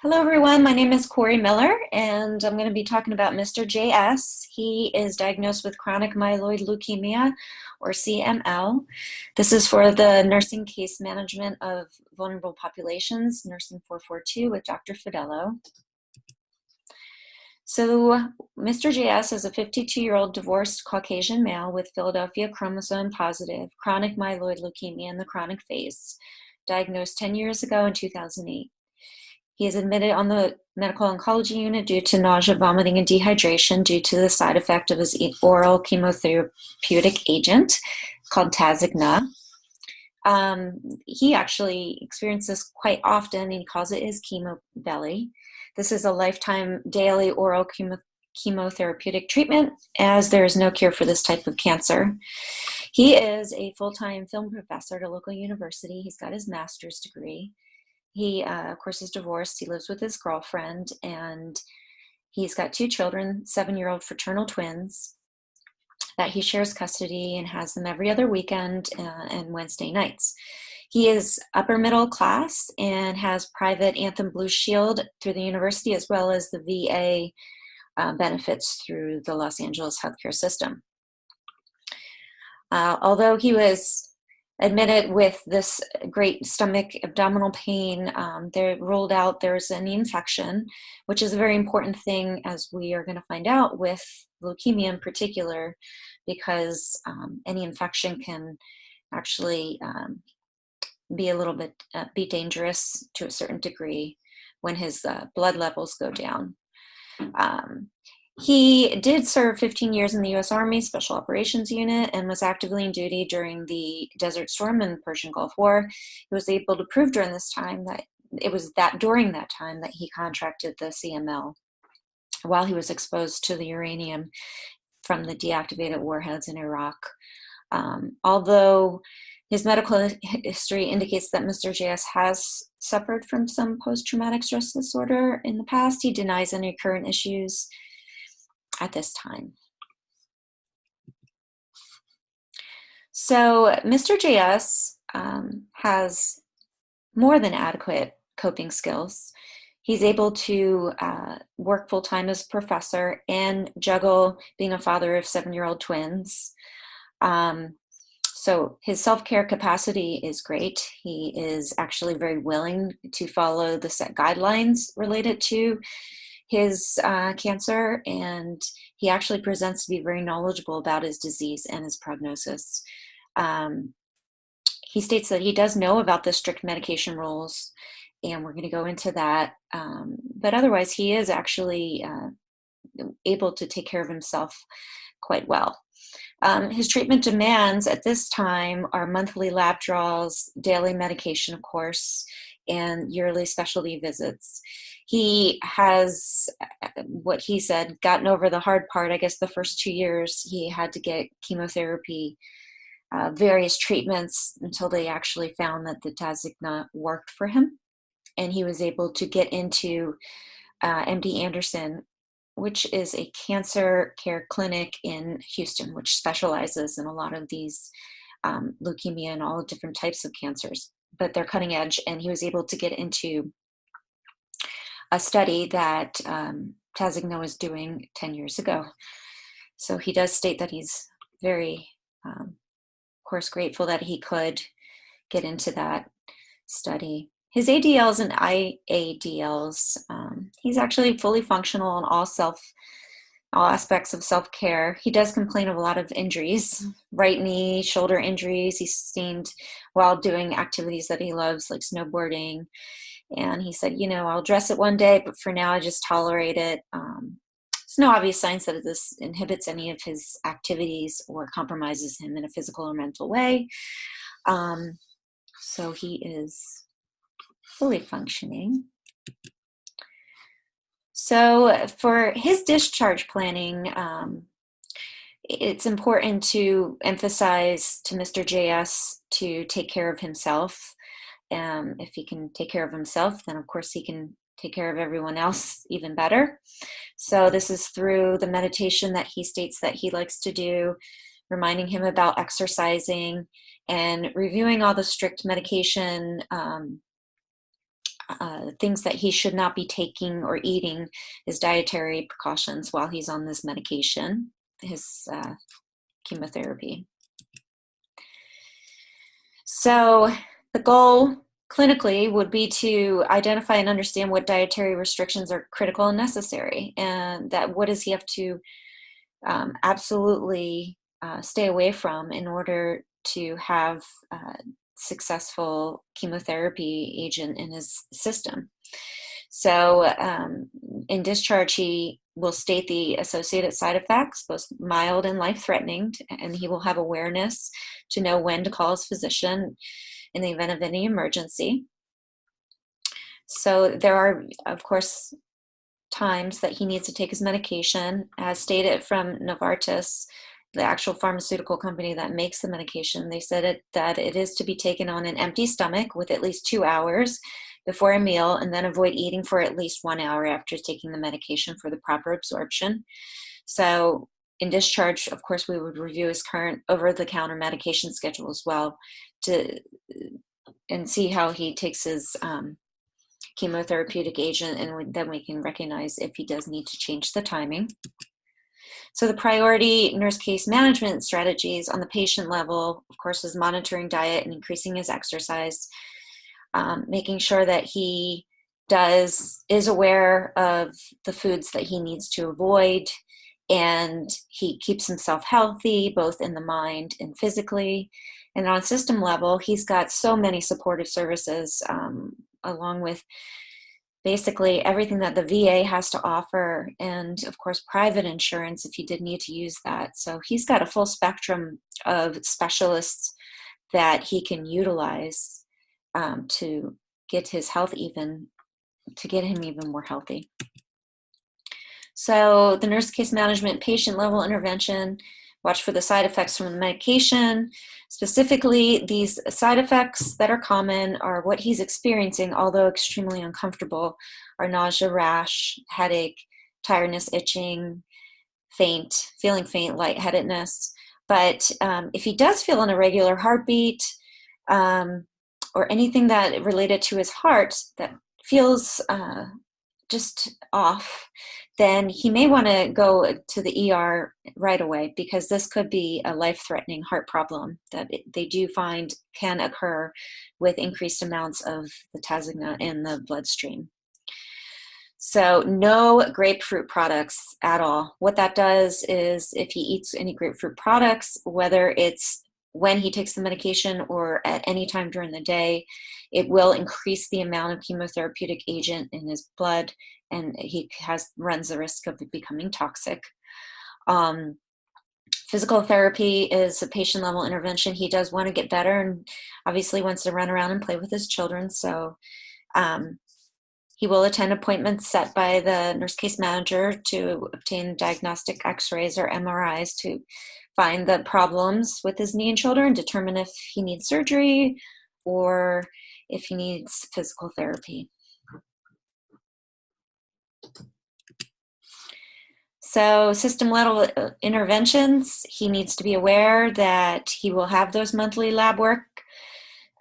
Hello, everyone. My name is Corey Miller, and I'm going to be talking about Mr. JS. He is diagnosed with chronic myeloid leukemia, or CML. This is for the Nursing Case Management of Vulnerable Populations, Nursing 442 with Dr. Fidello. So Mr. JS is a 52-year-old divorced Caucasian male with Philadelphia chromosome positive chronic myeloid leukemia in the chronic phase, diagnosed 10 years ago in 2008. He is admitted on the medical oncology unit due to nausea, vomiting, and dehydration due to the side effect of his oral chemotherapeutic agent called Tasigna. He actually experiences quite often, and he calls it his chemo belly. This is a lifetime daily oral chemotherapeutic treatment, as there is no cure for this type of cancer. He is a full-time film professor at a local university. He's got his master's degree. He, of course, is divorced. He lives with his girlfriend, and he's got 2 children, 7-year-old fraternal twins, that he shares custody and has them every other weekend and Wednesday nights. He is upper middle class and has private Anthem Blue Shield through the university, as well as the VA benefits through the Los Angeles healthcare system. Although he was admitted with this great stomach abdominal pain, they ruled out there's an infection, which is a very important thing, as we are going to find out with leukemia in particular, because any infection can actually be a little bit be dangerous to a certain degree when his blood levels go down. He did serve 15 years in the U.S. Army Special Operations Unit and was actively in duty during the Desert Storm and Persian Gulf War. He was able to prove during this time that it was during that time that he contracted the CML while he was exposed to the uranium from the deactivated warheads in Iraq. Although his medical history indicates that Mr. JS has suffered from some post-traumatic stress disorder in the past, he denies any current issues at this time. So Mr. JS has more than adequate coping skills. He's able to work full-time as a professor and juggle being a father of 7-year-old twins. So his self-care capacity is great. He is actually very willing to follow the set guidelines related to his cancer, and he actually presents to be very knowledgeable about his disease and his prognosis. He states that he does know about the strict medication rules, and we're going to go into that. But otherwise, he is actually able to take care of himself quite well. His treatment demands at this time are monthly lab draws, daily medication, of course, and yearly specialty visits. He has, what he said, gotten over the hard part. I guess the first 2 years he had to get chemotherapy, various treatments, until they actually found that the Tasigna worked for him. And he was able to get into MD Anderson, which is a cancer care clinic in Houston, which specializes in a lot of these leukemia and all different types of cancers, but they're cutting edge. And he was able to get into a study that Tasigna was doing 10 years ago. So he does state that he's very, of course, grateful that he could get into that study. His ADLs and IADLs, he's actually fully functional in all aspects of self-care. He does complain of a lot of injuries, right knee, shoulder injuries he sustained while doing activities that he loves, like snowboarding. And he said, I'll dress it one day, but for now I just tolerate it. There's no obvious signs that this inhibits any of his activities or compromises him in a physical or mental way. So he is fully functioning. So for his discharge planning, it's important to emphasize to Mr. JS to take care of himself. If he can take care of himself, then of course he can take care of everyone else even better. So this is through the meditation that he states that he likes to do, reminding him about exercising and reviewing all the strict medication things that he should not be taking or eating, his dietary precautions while he's on this medication, his chemotherapy. So the goal clinically would be to identify and understand what dietary restrictions are critical and necessary, and that what does he have to absolutely stay away from in order to have successful chemotherapy agent in his system. So in discharge, he will state the associated side effects, both mild and life-threatening, and he will have awareness to know when to call his physician in the event of any emergency. So there are, of course, times that he needs to take his medication. As stated from Novartis, the actual pharmaceutical company that makes the medication, they said that it is to be taken on an empty stomach with at least 2 hours before a meal, and then avoid eating for at least 1 hour after taking the medication for the proper absorption. So in discharge, of course, we would review his current over-the-counter medication schedule as well and see how he takes his chemotherapeutic agent, and then we can recognize if he does need to change the timing. So the priority nurse case management strategies on the patient level, of course, is monitoring diet and increasing his exercise, making sure that he is aware of the foods that he needs to avoid, and he keeps himself healthy, both in the mind and physically. And on system level, he's got so many supportive services, along with basically everything that the VA has to offer, and of course private insurance if you did need to use that. So he's got a full spectrum of specialists that he can utilize to get his health to get him even more healthy. So the nurse case management, patient level intervention, watch for the side effects from the medication. Specifically, these side effects that are common are what he's experiencing, although extremely uncomfortable, are nausea, rash, headache, tiredness, itching, feeling faint, lightheadedness. But if he does feel an irregular heartbeat or anything that related to his heart that feels just off, then he may want to go to the ER right away, because this could be a life-threatening heart problem that they do find can occur with increased amounts of the Tasigna in the bloodstream. So no grapefruit products at all. What that does is if he eats any grapefruit products, whether it's when he takes the medication or at any time during the day, it will increase the amount of chemotherapeutic agent in his blood, and he runs the risk of it becoming toxic. Physical therapy is a patient level intervention. He does want to get better and obviously wants to run around and play with his children. So he will attend appointments set by the nurse case manager to obtain diagnostic x-rays or MRIs to find the problems with his knee and shoulder and determine if he needs surgery or if he needs physical therapy. So system level interventions, he needs to be aware that he will have those monthly lab work,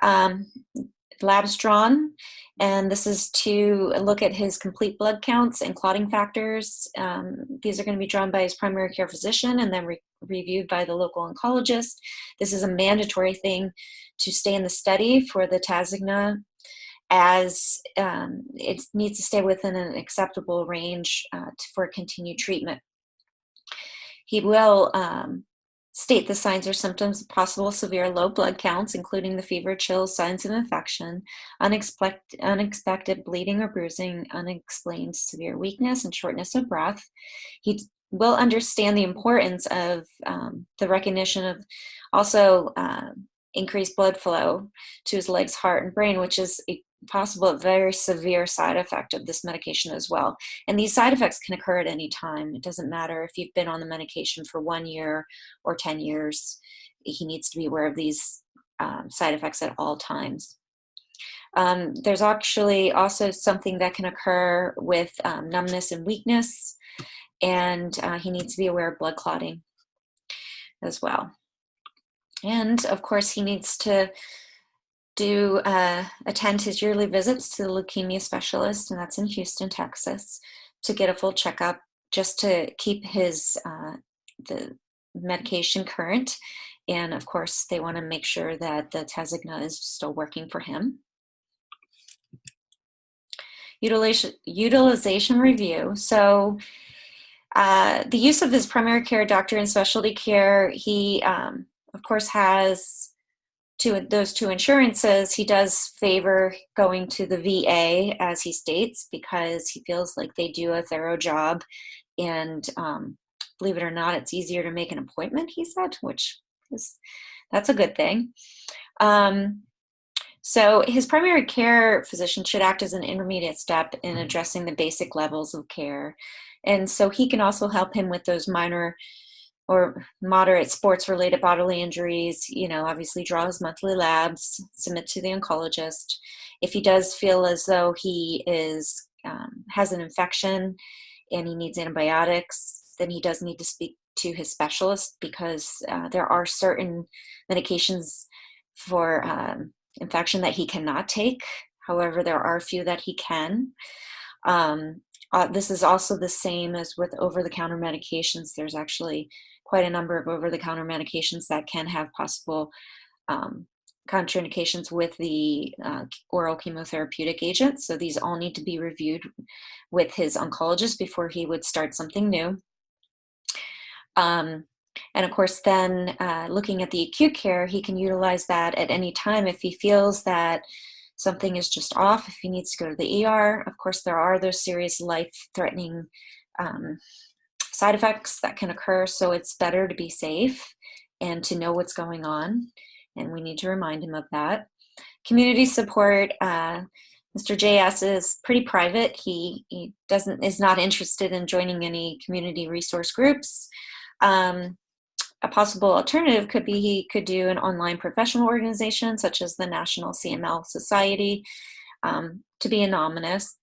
labs drawn, and this is to look at his complete blood counts and clotting factors. These are going to be drawn by his primary care physician and then reviewed by the local oncologist. This is a mandatory thing to stay in the study for the Tasigna, as it needs to stay within an acceptable range for continued treatment. He will state the signs or symptoms of possible severe low blood counts, including the fever, chills, signs of infection, unexpected bleeding or bruising, unexplained severe weakness, and shortness of breath. He will understand the importance of the recognition of also increased blood flow to his legs, heart, and brain, which is a possible very severe side effect of this medication as well. And these side effects can occur at any time. It doesn't matter if you've been on the medication for 1 year or 10 years. He needs to be aware of these side effects at all times. There's actually also something that can occur with numbness and weakness, and he needs to be aware of blood clotting as well. And of course, he needs to do attend his yearly visits to the leukemia specialist, and that's in Houston, Texas, to get a full checkup, just to keep his the medication current. And of course, they want to make sure that the Tasigna is still working for him. Utilization review. So the use of his primary care doctor and specialty care, he of course has those two insurances. He does favor going to the VA, as he states, because he feels like they do a thorough job. And believe it or not, it's easier to make an appointment, he said, which is, that's a good thing. So his primary care physician should act as an intermediate step in addressing the basic levels of care. And so he can also help him with those minor or moderate sports-related bodily injuries, obviously draw his monthly labs, submit to the oncologist. If he does feel as though he has an infection and he needs antibiotics, then he does need to speak to his specialist, because there are certain medications for infection that he cannot take. However, there are a few that he can. This is also the same as with over-the-counter medications. There's actually quite a number of over-the-counter medications that can have possible contraindications with the oral chemotherapeutic agents. So these all need to be reviewed with his oncologist before he would start something new. And of course, then looking at the acute care, he can utilize that at any time if he feels that something is just off, if he needs to go to the ER. Of course, there are those serious life-threatening side effects that can occur, so it's better to be safe and to know what's going on, and we need to remind him of that. Community support. Mr. JS is pretty private. He is not interested in joining any community resource groups. A possible alternative could be he could do an online professional organization such as the National CML Society, to be anonymous.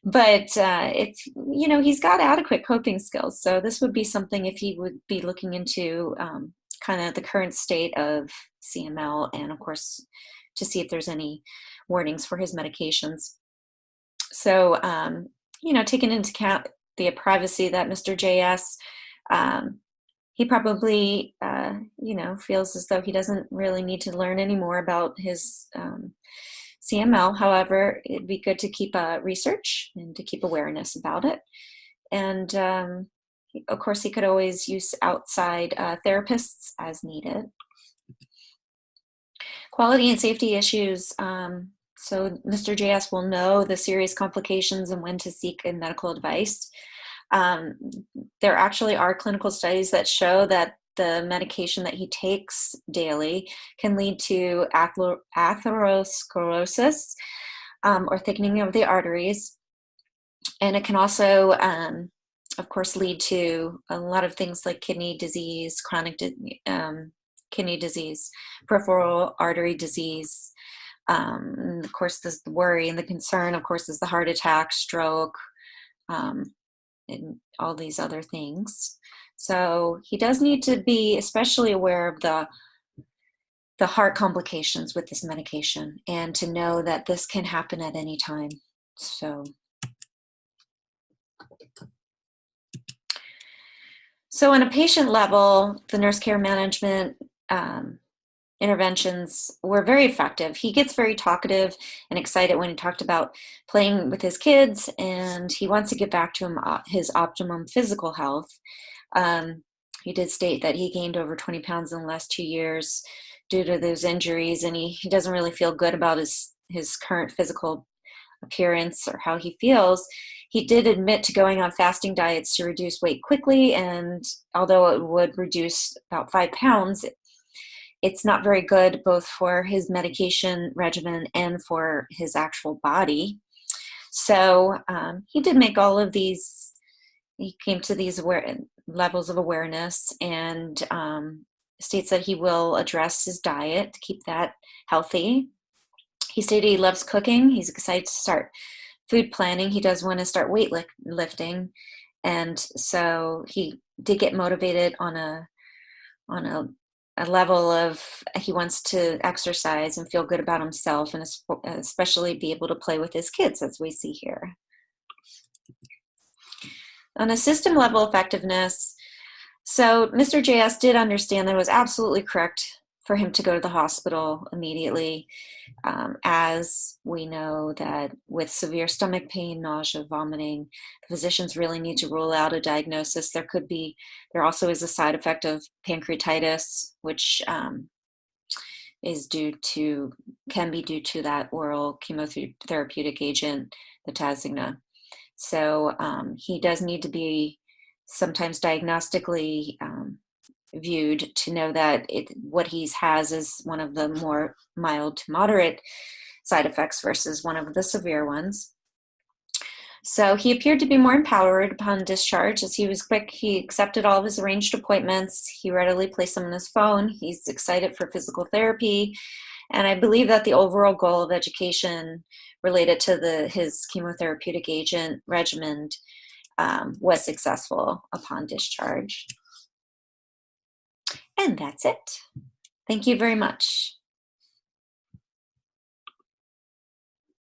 But it's, he's got adequate coping skills. So this would be something if he would be looking into kind of the current state of CML, and of course to see if there's any warnings for his medications. So, taking into account the privacy that Mr. JS, he probably, feels as though he doesn't really need to learn any more about his CML. However, it'd be good to keep research and to keep awareness about it. And of course, he could always use outside therapists as needed. Quality and safety issues. So Mr. JS will know the serious complications and when to seek a medical advice. There actually are clinical studies that show that the medication that he takes daily can lead to atherosclerosis, or thickening of the arteries. And it can also, of course, lead to a lot of things like kidney disease, chronic kidney disease, peripheral artery disease. Of course, the worry and the concern, of course, is the heart attack, stroke, and all these other things. So he does need to be especially aware of the heart complications with this medication, and to know that this can happen at any time. So on a patient level, the nurse care management interventions were very effective. He gets very talkative and excited when he talked about playing with his kids, and he wants to get back to his optimum physical health. He did state that he gained over 20 pounds in the last 2 years due to those injuries, and he doesn't really feel good about his current physical appearance or how he feels. He did admit to going on fasting diets to reduce weight quickly, and although it would reduce about 5 pounds, it's not very good both for his medication regimen and for his actual body. So he did make all of these, he came to these levels of awareness, and states that he will address his diet to keep that healthy. He stated he loves cooking. He's excited to start food planning. He does want to start weightlifting. And so he did get motivated on a a level of he wants to exercise and feel good about himself, and especially be able to play with his kids, as we see here. On a system level effectiveness, so Mr. JS did understand that it was absolutely correct for him to go to the hospital immediately, as we know that with severe stomach pain, nausea, vomiting, physicians really need to rule out a diagnosis. There also is a side effect of pancreatitis, which can be due to that oral chemotherapeutic agent, the Tasigna. So he does need to be sometimes diagnostically viewed to know that what he has is one of the more mild to moderate side effects versus one of the severe ones. So he appeared to be more empowered upon discharge, as he was quick. He accepted all of his arranged appointments. He readily placed them on his phone. He's excited for physical therapy. And I believe that the overall goal of education related to his chemotherapeutic agent regimen was successful upon discharge. And that's it. Thank you very much.